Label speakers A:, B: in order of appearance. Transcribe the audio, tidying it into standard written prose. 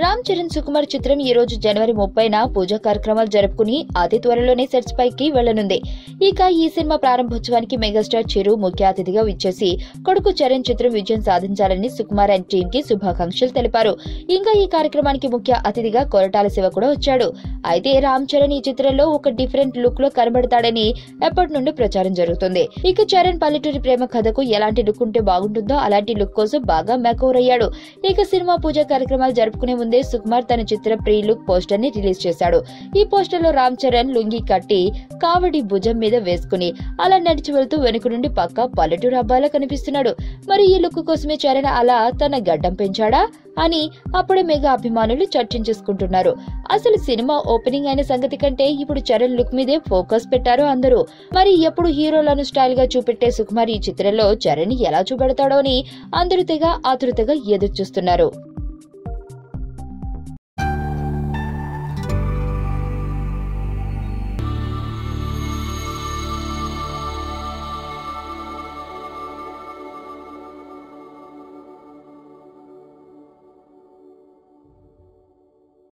A: రామ్ చరణ్ సుకుమార్ చిత్రం ఈ రోజు జనవరి 30న పూజా కార్యక్రమాలు జరుపుకుని అతి త్వరలోనే సెట్స్ పైకి వెళ్లనుంది. ఇక ఈ సినిమా ప్రారంభోత్సవానికి మెగాస్టార్ చిరు ముఖ్య అతిథిగా విచ్చేసి కొడుకు చరణ్ చిత్రం విజయం సాధించాలని సుకుమార్ అండ్ టీమ్ కి శుభాకాంక్షలు తెలిపారు. ఇంకా ఈ కార్యక్రమానికి ముఖ్య అతిథిగా కొరటాల శివ కూడా వచ్చాడు. అయితే రామ్ చరణ్ ఈ చిత్రంలో ఒక డిఫరెంట్ లుక్ లో కనబడతాడని ఎప్పటి నుండి ప్రచారం జరుగుతుంది. ఇక చరణ్ పల్లెటూరి ప్రేమ కథకు ఎలాంటి లుక్ ఉంటే బాగుంటుందో అలాంటి లుక్ కోసం బాగా మేకవర్ అయ్యాడు. ఇక సినిమా పూజా కార్యక్రమాలు జరుపుకునే ముందే సుకుమార్ తన చిత్ర ప్రీ లుక్ పోస్టర్ ని రిలీజ్ చేశాడు. ఈ పోస్టర్ లో రామ్ చరణ్ లుంగి కట్టి కావడి భుజం మీద వేసుకుని అలా నడిచి వెళ్తూ వెనుక నుండి పక్క పల్లెటూరు అబ్బాయిలా కనిపిస్తున్నాడు. మరి ఈ లుక్ కోసమే చరణ్ అలా తన గడ్డం పెంచాడా అని అప్పుడే మెగా అభిమానులు చర్చించేసుకుంటున్నారు. అసలు సినిమా ఓపెనింగ్ అయిన సంగతి కంటే ఇప్పుడు చరణ్ లుక్ మీదే ఫోకస్ పెట్టారు అందరూ. మరి ఎప్పుడు హీరోలను స్టైల్ గా చూపెట్టే సుకుమార్ ఈ చిత్రంలో చరణ్ ఎలా చూపెడతాడో అని అందరూ తెగ ఆతృతగా ఎదురు చూస్తున్నారు.